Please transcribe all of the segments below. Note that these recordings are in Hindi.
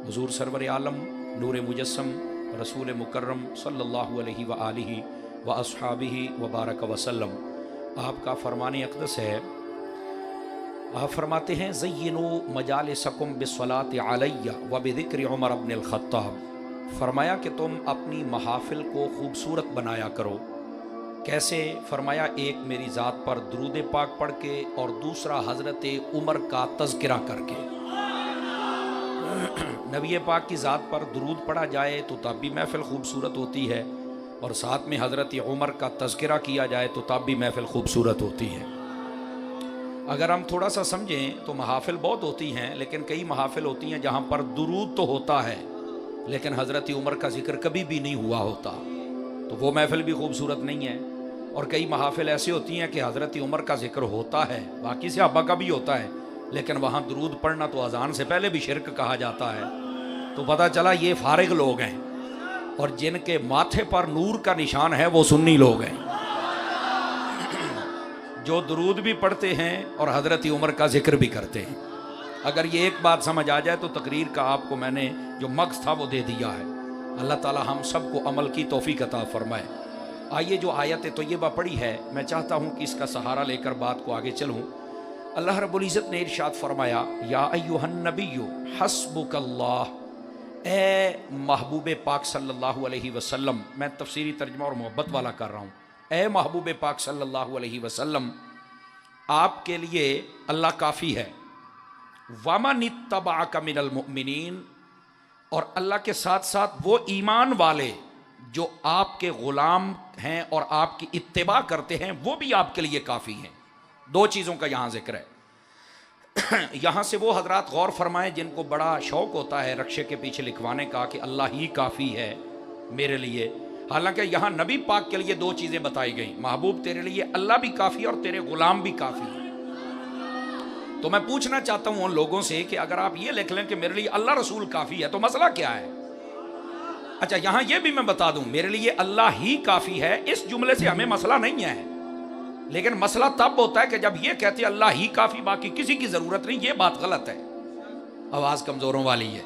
हुजूर सरवर आलम नूर मुजस्सम रसूल मुकर्रम सल्लल्लाहु अलैहि व आलिहि व अस्हाबिहि व बारक वसल्लम। आपका फरमान अक़दस है, आप फरमाते हैं ज़य्यिनू मजालिसकुम बिस्सलाति अलैया व बिज़िक्रि उमर इब्नुल ख़त्ताब। फरमाया कि तुम अपनी महाफिल को खूबसूरत बनाया करो। कैसे? फरमाया एक मेरी ज़ात पर दुरूद पाक पढ़ के और दूसरा हज़रत उमर का तज़किरा करके। नबी पाक की ज़ात पर दुरूद पढ़ा जाए तो तब भी महफिल खूबसूरत होती है, और साथ में हज़रत उमर का तज़किरा किया जाए तो तब भी महफिल खूबसूरत होती है। अगर हम थोड़ा सा समझें तो महाफिल बहुत होती हैं, लेकिन कई महाफिल होती हैं जहाँ पर दुरूद तो होता है लेकिन हज़रत उमर का जिक्र कभी भी नहीं हुआ होता, तो वो महफिल भी खूबसूरत नहीं है। और कई महाफिल ऐसी होती हैं कि हज़रत उमर का जिक्र होता है, बाकी सहाबा का भी होता है, लेकिन वहाँ दुरूद पढ़ना तो अजान से पहले भी शिरक कहा जाता है। तो पता चला ये फारिग लोग हैं, और जिनके माथे पर नूर का निशान है वो सुन्नी लोग हैं, जो दुरूद भी पढ़ते हैं और हज़रत उमर का जिक्र भी करते हैं। अगर ये एक बात समझ आ जाए तो तकरीर का आपको मैंने जो मक्स था वो दे दिया है। अल्लाह ताला हम सबको अमल की तौफीक अता फरमाए। आइए, जो आयत तय्यबा पढ़ी है, मैं चाहता हूँ कि इसका सहारा लेकर बात को आगे चलूँ। अल्लाह रब्बुल इज़्ज़त ने इरशाद फरमाया, या अय्युहन नबिय्यु हस्बुकल्लाह, ए महबूब पाक सल्लल्लाहु अलैहि वसल्लम, मैं तफसीरी तर्जुमा और मोहब्बत वाला कर रहा हूँ, ए महबूब पाक सल्लल्लाहु अलैहि वसल्लम, आपके लिए अल्लाह काफ़ी है। वमनित्तबअक मिनल मुमिनीन, और अल्लाह के साथ साथ वो ईमान वाले जो आपके ग़ुलाम हैं और आपकी इत्तिबा करते हैं वो भी आपके लिए काफ़ी हैं। दो चीज़ों का यहाँ जिक्र है। यहाँ से वो हजरात गौर फरमाएं जिनको बड़ा शौक़ होता है रक्शे के पीछे लिखवाने का कि अल्लाह ही काफ़ी है मेरे लिए। हालांकि यहाँ नबी पाक के लिए दो चीज़ें बताई गई, महबूब तेरे लिए अल्लाह भी काफ़ी और तेरे ग़ुलाम भी काफ़ी है। तो मैं पूछना चाहता हूँ उन लोगों से कि अगर आप ये लिख लें कि मेरे लिए अल्लाह रसूल काफ़ी है तो मसला क्या है? अच्छा, यहाँ ये भी मैं बता दूँ, मेरे लिए अल्लाह ही काफ़ी है, इस जुमले से हमें मसला नहीं है, लेकिन मसला तब होता है कि जब ये कहते हैं अल्लाह ही काफ़ी, बाकी किसी की ज़रूरत नहीं। ये बात गलत है, आवाज़ कमज़ोरों वाली है।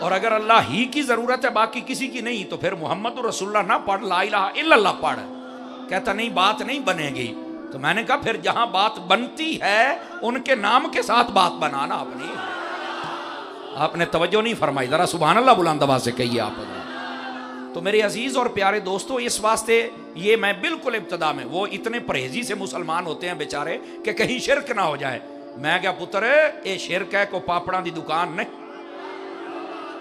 और अगर अल्लाह ही की ज़रूरत है बाकी किसी की नहीं, तो फिर मोहम्मद रसूलुल्लाह ना पढ़, ला इलाहा इल्लल्लाह पढ़। कहता नहीं, बात नहीं बनेगी। तो मैंने कहा फिर जहां बात बनती है उनके नाम के साथ बात बनाना। आपने तवज्जो नहीं फरमाई, जरा सुभान अल्लाह बुलंद आवाज़ से कहिए आप। तो मेरे अजीज़ और प्यारे दोस्तों, इस वास्ते ये मैं बिल्कुल इब्तदा में, वो इतने परहेजी से मुसलमान होते हैं बेचारे कि कहीं शिरक ना हो जाए। मैं क्या पुत्र, ये शिरक है को पापड़ा दी दुकान नहीं।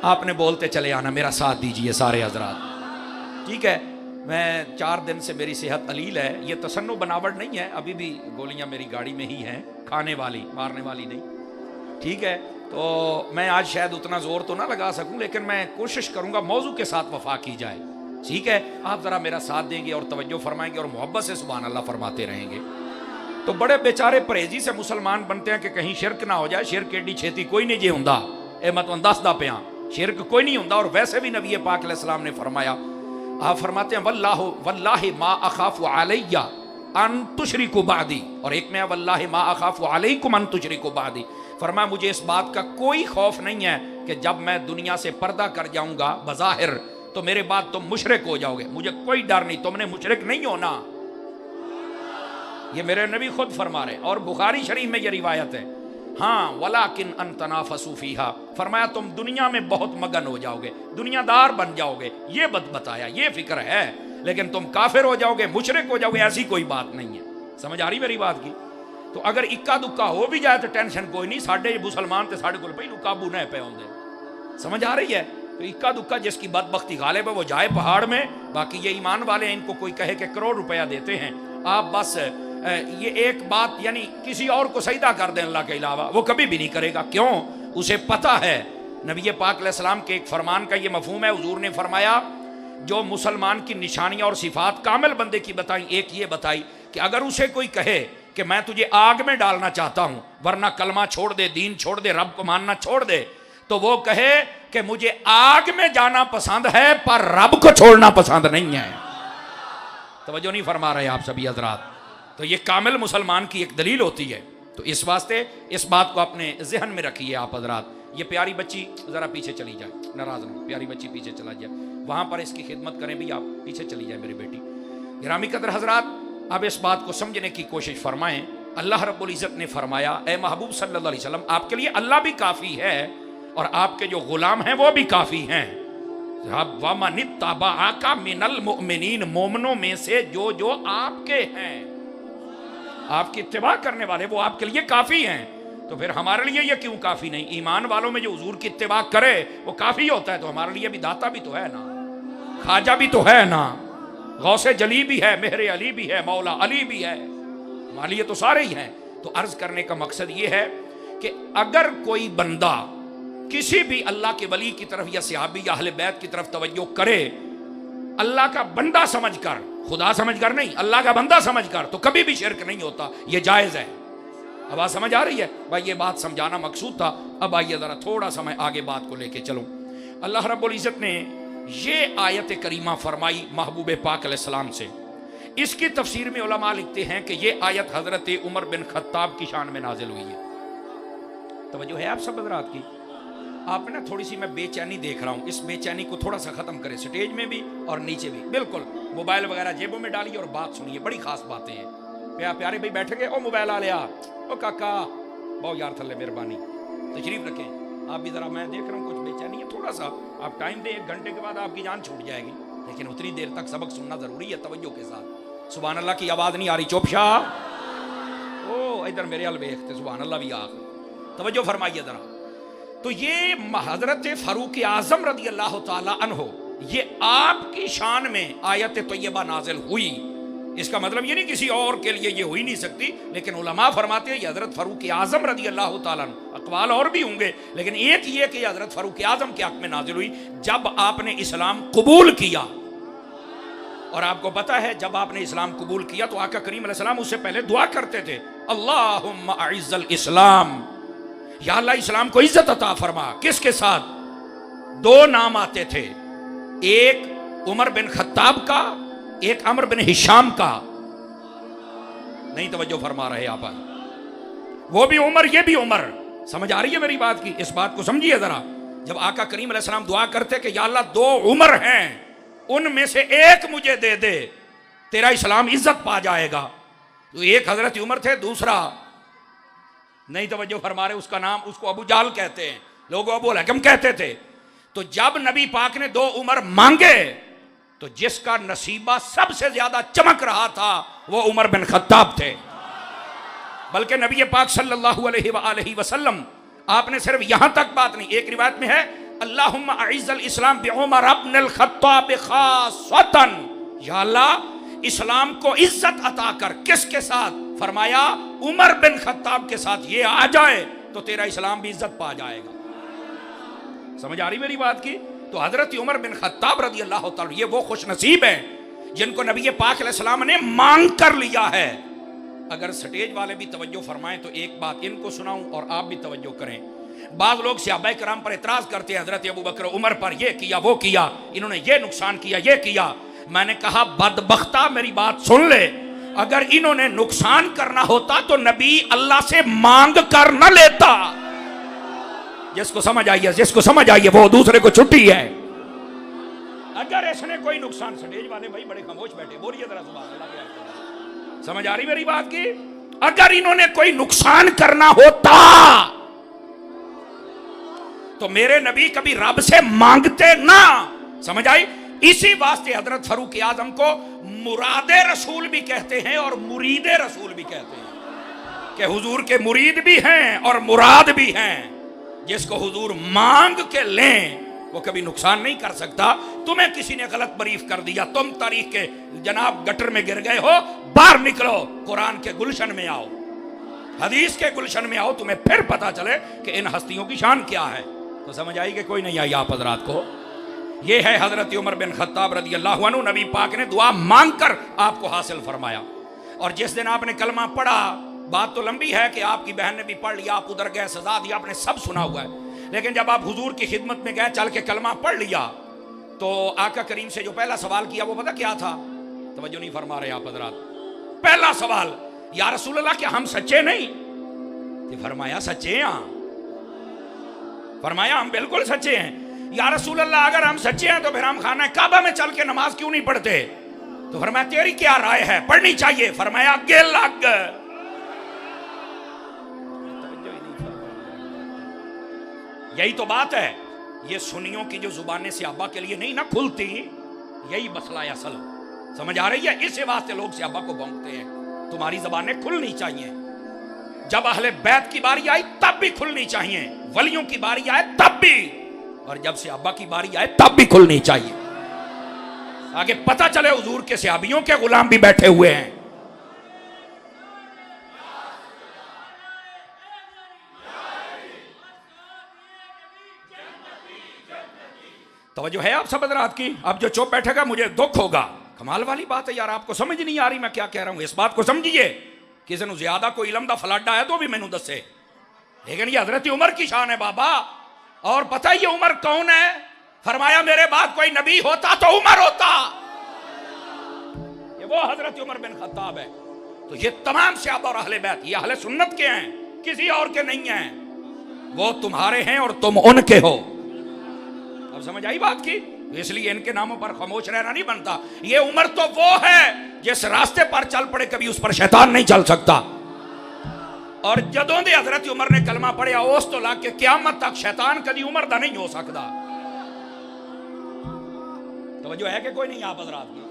आपने बोलते चले आना, मेरा साथ दीजिए सारे हजरात, ठीक है? मैं 4 दिन से मेरी सेहत अलील है, ये तसन्नो बनावट नहीं है, अभी भी गोलियां मेरी गाड़ी में ही हैं, खाने वाली, मारने वाली नहीं, ठीक है? तो मैं आज शायद उतना जोर तो ना लगा सकूं, लेकिन मैं कोशिश करूंगा मौजू के साथ वफा की जाए, ठीक है? आप ज़रा मेरा साथ देंगे और तवज्जो फरमाएंगे और मोहब्बत से सुभान अल्लाह फरमाते रहेंगे। तो बड़े बेचारे परहेजी से मुसलमान बनते हैं कि कहीं शिरक ना हो जाए। शिरक एडी छेती कोई नहीं जे हुंदा, ए मैं तुहानू दसदा पिया, शिरक कोई नहीं हुंदा। और वैसे भी नबी पाक अलैहिस्सलाम ने फरमाया, आप फरमाते हैं वल्लाहि मा अखाफु अलैया अन तुशरिकु बादी, और एक में वल्लाहि मा अखाफु अलैकुम अन तुशरिकु बादी। फरमाया मुझे इस बात का कोई खौफ नहीं है कि जब मैं दुनिया से पर्दा कर जाऊंगा बज़ाहिर तो मेरे बाद तुम मुशरिक हो जाओगे, मुझे कोई डर नहीं, तुमने मुशरिक नहीं होना। ये मेरे नबी खुद फरमा रहे, और बुखारी शरीफ में ये रिवायत है। हाँ, वलाकिन अनतनाफसू फीहा, फरमाया तुम दुनिया में बहुत मगन हो जाओगे, दुनियादार बन जाओगे, ये बताया, ये फिक्र है, लेकिन तुम काफिर हो जाओगे, मुशरिक हो जाओगे, ऐसी कोई बात नहीं है। समझ आ रही मेरी बात की? तो अगर इक्का दुक्का हो भी जाए तो टेंशन कोई नहीं, साढ़े मुसलमान तो साढ़े को पहलू काबू न पे आते। समझ आ रही है? तो इक्का दुक्का जिसकी बदबख्ती गालिब है वो जाए पहाड़ में, बाकी ये ईमान वाले हैं, इनको कोई कहे कि करोड़ रुपया देते हैं, आप बस ये एक बात यानी किसी और को सजदा कर दें अल्लाह के अलावा, वो कभी भी नहीं करेगा। क्यों? उसे पता है नबी पाक अलैहिस्सलाम के एक फरमान का ये मफहूम है। हुजूर ने फरमाया जो मुसलमान की निशानियां और सिफात कामिल बंदे की बताई, एक ये बताई कि अगर उसे कोई कहे कि मैं तुझे आग में डालना चाहता हूं वरना कलमा छोड़ दे, दीन छोड़ दे, रब को मानना छोड़ दे, तो वो कहे कि मुझे आग में जाना पसंद है पर रब को छोड़ना पसंद नहीं है। तवज्जो नहीं फरमा रहे आप सभी हजरात? तो ये कामिल मुसलमान की एक दलील होती है। तो इस वास्ते इस बात को अपने जहन में रखिए आप हजरात ये प्यारी बच्ची ज़रा पीछे चली जाए, नाराज़ ना, प्यारी बच्ची पीछे चला जाए, वहाँ पर इसकी खिदमत करें भी, आप पीछे चली जाए मेरी बेटी। गिरामी कदर हजरात, अब इस बात को समझने की कोशिश फरमाएं। अल्लाह रब्बुल इज़्ज़त ने फरमाया, ए महबूब सल्लल्लाहु अलैहि वसल्लम, आपके लिए अल्लाह भी काफ़ी है और आपके जो गुलाम हैं वो भी काफ़ी हैं। वमनित्तबअका मिनल मुमिनीन, मोमिनों में से जो जो आपके हैं, आपकी इत्तिबा करने वाले, वो आपके लिए काफ़ी हैं। तो फिर हमारे लिए ये क्यों काफ़ी नहीं? ईमान वालों में जो हुजूर की इत्तिबा करे वो काफ़ी होता है, तो हमारे लिए भी दाता भी तो है ना, ख्वाजा भी तो है ना, गौसे जली भी है, मेहरे अली भी है, मौला अली भी है, हमारे लिए तो सारे ही हैं। तो अर्ज करने का मकसद ये है कि अगर कोई बंदा किसी भी अल्लाह के वली की तरफ या सहाबी या अहले बैत की तरफ तवज्जो करे, अल्लाह का बंदा समझकर, खुदा समझकर नहीं, अल्लाह का बंदा समझकर, तो कभी भी शिरक नहीं होता, ये जायज़ है। अब बात समझ आ रही है भाई? ये बात समझाना मकसूद था। अब आइए ज़रा थोड़ा सा मैं आगे बात को लेके चलूँ। अल्लाह रब्बुल इज़्ज़त ने ये आयत करीमा फरमाई महबूब पाक अलैहिस्सलाम से। इसकी तफसीर में उलमा लिखते हैं कि ये आयत हज़रत उमर बिन खत्ताब की शान में नाजिल हुई है। तवज्जो है आप सब हज़रात की? आप ना थोड़ी सी मैं बेचैनी देख रहा हूँ, इस बेचैनी को थोड़ा सा ख़त्म करें, स्टेज में भी और नीचे भी। बिल्कुल मोबाइल वगैरह जेबों में डालिए और बात सुनिए, बड़ी खास बातें हैं। प्यारे भाई बैठेंगे, ओ मोबाइल आ लिया, ओ काका बहुत यार थल्ले मेहरबानी, तशरीफ रखें। आप भी ज़रा, मैं देख रहा हूँ कुछ बेचैनी है, थोड़ा सा आप टाइम दें, 1 घंटे के बाद आपकी जान छूट जाएगी, लेकिन उतनी देर तक सबक सुनना ज़रूरी है तवज्जो के साथ। सुभान अल्लाह की आवाज़ नहीं आ रही, चुप शाह, ओ इधर मेरे अल देखते, सुभान अल्लाह भी आख, तवज्जो फरमाइए ज़रा। तो ये हज़रत फ़ारूक आज़म रज़ी अल्लाह ताला अन्हो, ये आपकी शान में आयत तय्यबा नाजिल हुई। इसका मतलब ये नहीं किसी और के लिए ये हो ही नहीं सकती, लेकिन उलमा फरमाते हैं हज़रत फ़ारूक आज़म रज़ी अल्लाह ताला अन्हु, अक़वाल और भी होंगे, लेकिन एक ये कि हज़रत फ़ारूक आज़म के हक़ में नाजिल हुई जब आपने इस्लाम कबूल किया। और आपको पता है जब आपने इस्लाम कबूल किया तो आका करीम अलैहिस्सलाम उससे पहले दुआ करते थे, अल्लाहुम्मा अइज़्ज़ल इस्लाम, या अल्लाह इस्लाम को इज्जत अता फरमा। किसके साथ? 2 नाम आते थे, एक उमर बिन खत्ताब का, एक अमर बिन हिशाम का। नहीं तवज्जो फरमा रहे आप? वो भी उमर, ये भी उमर। समझ आ रही है मेरी बात की? इस बात को समझिए जरा। जब आका करीम अलैहिस्सलाम दुआ करते कि या अल्लाह 2 उमर हैं, उनमें से एक मुझे दे दे, तेरा इस्लाम इज्जत पा जाएगा। तो एक हजरत उमर थे, दूसरा नहीं तवज्जो फरमा रहे, उसका नाम, उसको अबू जाल कहते हैं, लोग अबू लहब कहते थे। तो जब नबी पाक ने 2 उमर मांगे तो जिसका नसीबा सबसे ज्यादा चमक रहा था वो उमर बिन खत्ताब थे। बल्कि नबी पाक सल्लल्लाहु अलैहि वसल्लम आपने सिर्फ यहां तक बात नहीं, एक रिवायत में है अल्लाहुम्मा अइज़्ज़ल इस्लाम बि उमर इब्नुल खत्ताब खासतन, या अल्लाह इस्लाम को इज्जत अता कर। किसके साथ? फरमाया उमर बिन खत्ताब के साथ ये आ जाए तो तेरा इस्लाम भी इज्जत पा जाएगा। समझ आ रही मेरी बात की? तो हजरत उमर बिन खत्ताब रज़ी अल्लाह तआला ये वो खुश नसीब हैं जिनको नबी पाक अलैहिस्सलाम ने मांग कर लिया है। अगर स्टेज वाले भी तवज्जो फरमाएं तो एक बात इनको सुनाऊं और आप भी तवज्जो करें। बाज़ लोग सहाबाए किराम पर एतराज करते हैं, हजरत अबू बकर उमर पर ये किया वो किया, इन्होंने ये नुकसान किया ये किया। मैंने कहा बदबख्ता मेरी बात सुन ले, अगर इन्होंने नुकसान करना होता तो नबी अल्लाह से मांग कर न लेता। जिसको समझ आई है, जिसको समझ आई है वो दूसरे को छुट्टी है। अगर इसने कोई नुकसान, स्टेज वाले भाई बड़े खामोश बैठे, बोलिए जरा सुभान अल्लाह। समझ आ रही मेरी बात की? अगर इन्होंने कोई नुकसान करना होता तो मेरे नबी कभी रब से मांगते ना। समझ आई? इसी वास्ते हजरत फारूक आजम को मुरादे रसूल भी कहते हैं और मुरीदे रसूल भी कहते हैं कि हुजूर के मुरीद भी हैं और मुराद भी हैं। जिसको हुजूर मांग के लें वो कभी नुकसान नहीं कर सकता। तुम्हें किसी ने गलत बरीफ कर दिया, तुम तारीख के जनाब गटर में गिर गए हो, बाहर निकलो, कुरान के गुलशन में आओ, हदीस के गुलशन में आओ, तुम्हें फिर पता चले कि इन हस्तियों की शान क्या है। तो समझ आई कि कोई नहीं आई आप हजरात को? ये है हजरत उमर बिन खत्ताब रज़ी अल्लाहु अन्हु। नबी पाक ने दुआ मांग कर आपको हासिल फरमाया। और जिस दिन आपने कलमा पढ़ा, बात तो लंबी है कि आपकी बहन ने भी पढ़ लिया, आप उधर गए, सजा दी, आपने सब सुना हुआ है। लेकिन जब आप हुजूर की खिदमत में गए, चल के कलमा पढ़ लिया, तो आका करीम से जो पहला सवाल किया वो पता क्या था? तवज्जो नहीं फरमा रहे आप हजरात। पहला सवाल, या रसूल अल्लाह क्या हम सच्चे नहीं? ये फरमाया सच्चे हैं। फरमाया हम बिल्कुल सच्चे हैं। या रसूल अल्लाह अगर हम सच्चे हैं तो फिर हम खाना काबा में चल के नमाज क्यों नहीं पढ़ते? तो फरमाया तेरी क्या राय है, पढ़नी चाहिए? फरमाया आगे लग। यही तो बात है, ये सुन्नियों की जो जुबानें सहाबा के लिए नहीं ना खुलती, यही मसला है असल। समझ आ रही है? इसी वास्ते लोग सहाबा को भौंकते हैं। तुम्हारी जबानें खुलनी चाहिए। जब अहले बैत की बारी आई तब भी खुलनी चाहिए, वलियों की बारी आए तब भी, और जब सहाबा की बारी आए तब भी खुलनी चाहिए। आगे पता चले हुजूर के सहाबियों के गुलाम भी बैठे हुए हैं। तवज्जो है आप सब हज़रात की? अब जो चुप बैठेगा मुझे दुख होगा। कमाल वाली बात है यार, आपको समझ नहीं आ रही मैं क्या कह रहा हूं। इस बात को समझिए, किसी ने ज्यादा कोई इलम दा फलाडा है तो भी मैनू दसे, लेकिन ये हजरत उमर की शान है बाबा। और पता ये उमर कौन है? फरमाया मेरे बाद कोई नबी होता तो उमर होता। ये वो हजरत उमर बिन खत्ताब है। तो ये तमाम सहाबा और अहले बैत ये अहले सुन्नत के हैं, किसी और के नहीं हैं। वो तुम्हारे हैं और तुम उनके हो। अब समझ आई बात की? इसलिए इनके नामों पर खामोश रहना नहीं बनता। ये उमर तो वो है जिस रास्ते पर चल पड़े कभी उस पर शैतान नहीं चल सकता। और जदों दे हजरत उमर ने कलमा पढ़िया उस तो ला के क़यामत तक शैतान कभी उमर दा नहीं हो सकता। तवज्जो है कि कोई नहीं आप हजरात की?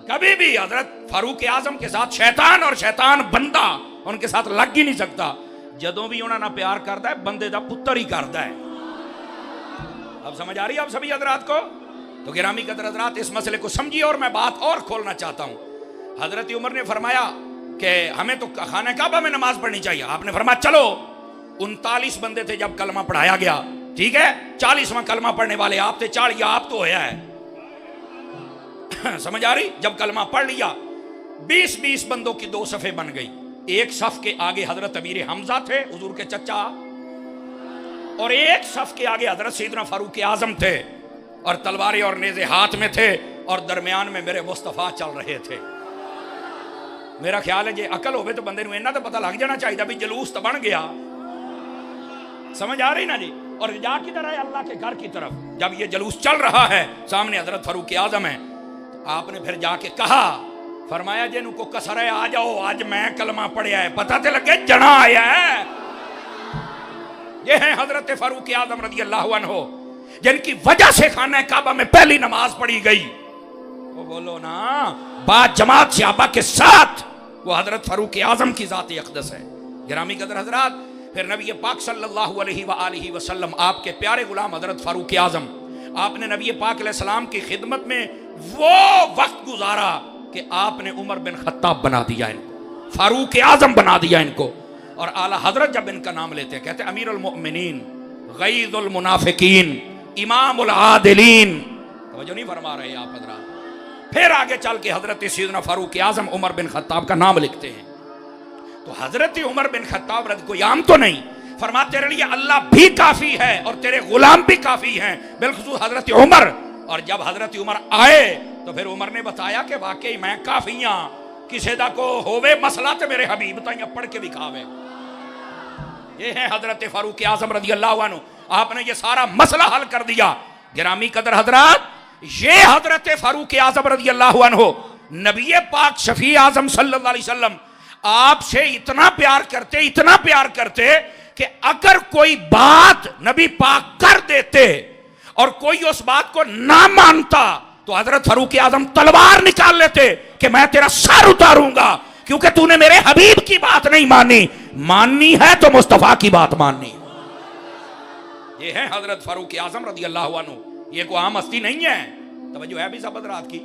कभी भी हजरत फारूक आजम के साथ शैतान और शैतान बंदा उनके साथ लग ही नहीं सकता। जदों भी उन्होंने प्यार करता है बंदे दा पुत्र ही करता है। अब समझ आ रही है आप सभी हजरात को? तो गिरामी कदर हजरात इस मसले को समझिए और मैं बात और खोलना चाहता हूं। हजरत उमर ने फरमाया कि हमें तो खाने काबा में नमाज पढ़नी चाहिए। आपने फरमाया चलो। 39 बंदे थे जब कलमा पढ़ाया गया, ठीक है? 40वां कलमा पढ़ने वाले आप थे, 40 आप तो होया है। समझ आ रही? जब कलमा पढ़ लिया 20-20 बंदों की 2 सफ़े बन गई। एक सफ के आगे हजरत अमीर हमजा थे, हुजूर के चचा, और एक सफ के आगे हजरत सैयदना फारूक आजम थे, और तलवारें और नेज़े हाथ में थे, और दरमियान में मेरे मुस्तफ़ा चल रहे थे। मेरा ख्याल है जे अकल होवे तो बंदे इन्ना तो पता लग जाना चाहिए भी जलूस तो बन गया। समझ आ रही ना जी? और जा किधर है? अल्लाह के घर की तरफ। जब ये जलूस चल रहा है, सामने हजरत फारूक आजम है, तो आपने फिर जाके कहा, फरमाया जिन को कसर है आ जाओ, आज मैं कलमा पढ़िया है, पता तो लगे जना आया है। ये है हजरत फारूक आजम रज़ी अल्लाहु अन्हु, जिनकी वजह से खाना काबा में पहली नमाज पढ़ी गई। वो बोलो ना, बाद जमात सहाबा के साथ वो हजरत फारूक आजम की ज़ात अक़दस है। गिरामी कदर हजरात, फिर नबी पाक सल्लल्लाहु अलैहि वसल्लम आपके प्यारे गुलाम हजरत फारूक आजम, आपने नबी पाक अलैहिस्सलाम की खिदमत में वो वक्त गुजारा कि आपने उमर बिन खत्ताब बना दिया इनको, फारूक आजम बना दिया इनको। और आला हजरत जब इनका नाम लेते हैं कहते हैं अमीरुल मोमिनीन, गईजुल मुनाफिकीन, इमामुल आदिलीन। तवज्जो नहीं फरमा रहे आप हजरात? फिर आगे चल के हजरत सैयदना फारूक आजम उमर बिन खत्ताब का नाम लिखते हैं। तो हजरत उमर बिन खत्ताब रद कोई आम तो नहीं, फरमा तेरे लिए अल्लाह भी काफी है और तेरे गुलाम भी काफी हैं, बिलखुसूस हजरत उमर। और जब हजरत उमर आए तो फिर उमर ने बताया कि वाकई मैं काफी हाँ, किसी दा को होवे मसला तो मेरे हबीब ताइया पढ़ के दिखावे। ये है हजरत फारूक आजम रज़ी अल्लाहु अन्हु, आपने ये सारा मसला हल कर दिया। गिरामी कदर हजरात, ये हजरत फारूक आजम रज़ी अल्लाहु अन्हु नबी पाक शफी आजम सल्लल्लाहु अलैहि वसल्लम आपसे इतना प्यार करते कि अगर कोई बात नबी पाक कर देते और कोई उस बात को ना मानता तो हजरत फारूक आजम तलवार निकाल लेते कि मैं तेरा सर उतारूंगा, क्योंकि तूने मेरे हबीब की बात नहीं माननी है तो मुस्तफा की बात माननी। ये है हजरत फारूक आजम रज़ी अल्लाहु अन्हु, ये कोई आम हस्ती नहीं है। तवज्जो है भी सब हजरात की?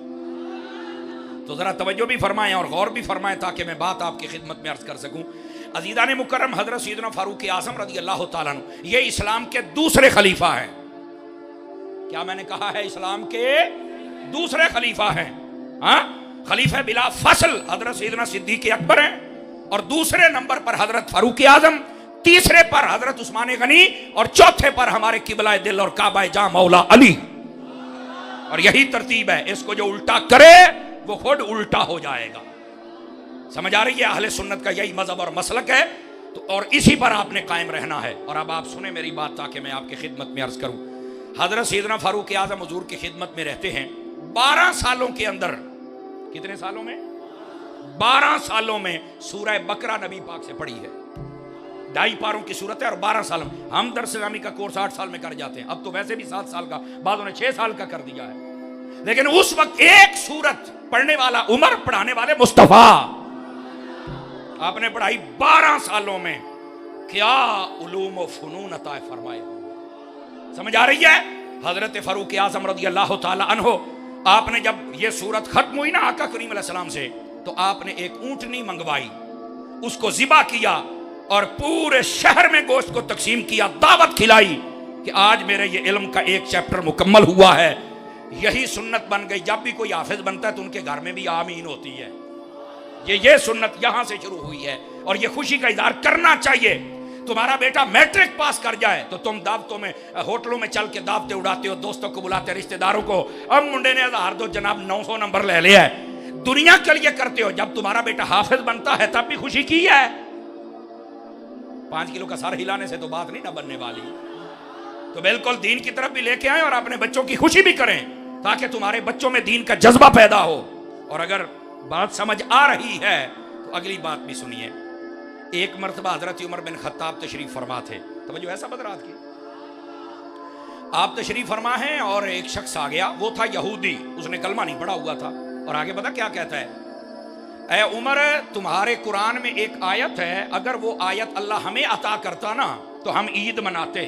तो जरा तवज्जो भी फरमाएं और गौर भी फरमाएं ताकि मैं बात आपकी खिदमत में अर्ज कर सकूं। अज़ीज़ान मुकर्रम, हजरत सैयदना फारूक आजम रज़ी अल्लाहु ताला अन्हु ये इस्लाम के दूसरे खलीफा हैं। क्या मैंने कहा है? इस्लाम के दूसरे खलीफा हैं। हाँ, खलीफा बिला फसल हजरत सैयदना सिद्दीक़ अकबर हैं, और दूसरे नंबर पर हजरत फारूक आजम, तीसरे पर हजरत उस्मान गनी, और चौथे पर हमारे किबला दिल और काबा जा मौला अली। और यही तरतीब है, इसको जो उल्टा करे वो खुद उल्टा हो जाएगा। समझ आ रही है? अहले सुन्नत का यही मजहब और मसलक है तो और इसी पर आपने कायम रहना है। और अब आप सुने मेरी बात ताकि मैं आपकी खिदमत में अर्ज करूं। हजरत सैयदना फारूक आज़म हुजूर की खिदमत में रहते हैं। 12 सालों के अंदर, कितने सालों में? 12 सालों में सूरह बकरा नबी पाक से पढ़ी है। 2.5 पारों की सूरत है और 12 साल में। हम दरस इस्लामी का कोर्स 8 साल में कर जाते हैं, अब तो वैसे भी 7 साल का, बादों ने 6 साल का कर दिया है। लेकिन उस वक्त एक सूरत पढ़ने वाला उमर, पढ़ाने वाले मुस्तफा, आपने पढ़ाई 12 सालों में। क्या उलूम व फनून अता फरमाए। समझ आ रही है? हजरत फारूक आज़म रज़ियल्लाहु ताला अन्हो, आपने जब ये सूरत खत्म हुई ना आका करीम अलैहिस्सलाम से, तो आपने एक ऊंटनी मंगवाई, उसको ज़िबा किया और पूरे शहर में गोश्त को तकसीम किया, दावत खिलाई कि आज मेरे ये इल्म का एक चैप्टर मुकम्मल हुआ है। यही सुन्नत बन गई, जब भी कोई हाफिज बनता है तो उनके घर में भी आमीन होती है। ये सुन्नत यहां से शुरू हुई है और ये खुशी का इजहार करना चाहिए। तुम्हारा बेटा मैट्रिक पास कर जाए तो तुम दावतों में, होटलों में चल के दावतें उड़ाते हो, दोस्तों को बुलाते, रिश्तेदारों को, अब मुंडे ने 1000 दो जनाब 900 नंबर ले लिया है, दुनिया के लिए करते हो। जब तुम्हारा बेटा हाफिज बनता है तब भी खुशी की है। 5 किलो का सर हिलाने से तो बात नहीं ना बनने वाली। तो बिल्कुल दीन की तरफ भी लेके आए और अपने बच्चों की खुशी भी करें ताकि तुम्हारे बच्चों में दीन का जज्बा पैदा हो। और अगर बात समझ आ रही है तो अगली बात भी सुनिए। एक मर्तबा हजरत उमर बिन खत्ताब तशरीफ फरमा थे, तवज्जो है सब हज़रात की। आप तशरीफ फरमा हैं और एक शख्स आ गया, वो था यहूदी, उसने कलमा नहीं पढ़ा हुआ था और आगे पता क्या कहता है, ऐ उमर तुम्हारे कुरान में एक आयत है, अगर वो आयत अल्लाह हमें अता करता ना तो हम ईद मनाते।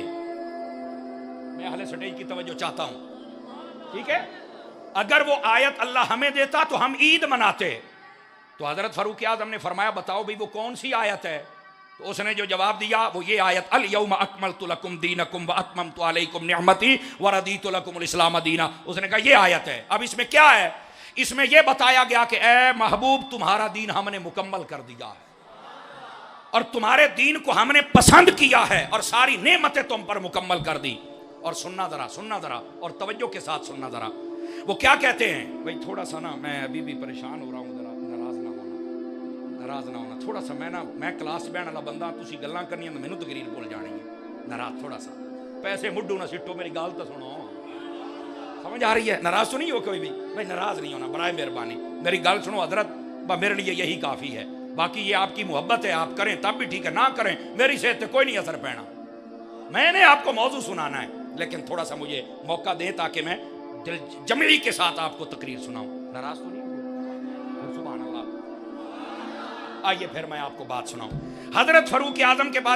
मैं अहले स्टेज की तवज्जो चाहता हूं, ठीक है? अगर वो आयत अल्लाह हमें देता तो हम ईद मनाते। तो हजरत फारूक आज़म ने फरमाया बताओ भाई वो कौन सी आयत है? तो उसने जो जवाब दिया वो ये आयत, अल यौमा अकमलतु लकुम दीनकुम व अतममतु अलैकुम निअमती व रदीतु लकुमुल इस्लाम दीना। उसने कहा ये आयत है। अब इसमें क्या है? इसमें यह बताया गया कि ए महबूब तुम्हारा दीन हमने मुकम्मल कर दिया है और तुम्हारे दीन को हमने पसंद किया है और सारी नेमतें तुम पर मुकम्मल कर दी। और सुनना जरा और तवज्जो के साथ सुनना जरा। वो क्या कहते हैं, भाई थोड़ा सा ना मैं अभी भी परेशान हो रहा हूँ, जरा नाराज ना होना थोड़ा सा। मैं क्लास बहन वाला बंदा, तुसी गल्लां करनी तो मैनू तकरीर भुल जानी है। नाराज थोड़ा सा, पैसे मुड्डू ना सिट्टो, मेरी गाल तो सुनो, समझ आ रही है? नाराज तो नहीं हो कोई भी, भाई नाराज नहीं होना, बराए मेहरबानी मेरी गल सुनो हजरत, मेरे लिए यही काफ़ी है। बाकी ये आपकी मोहब्बत है, आप करें तब भी ठीक है, ना करें मेरी सेहत पे कोई नहीं असर पैना। मैंने आपको मौजू सुनाना है लेकिन थोड़ा सा मुझे मौका दें ताकि मैं दिल जमली के साथ आपको तकरीर सुनाऊं। नाराज तो नहीं हो? सुभान अल्लाह। आइए फिर मैं आपको बात सुनाऊं। हजरत फारूक आज़म के पास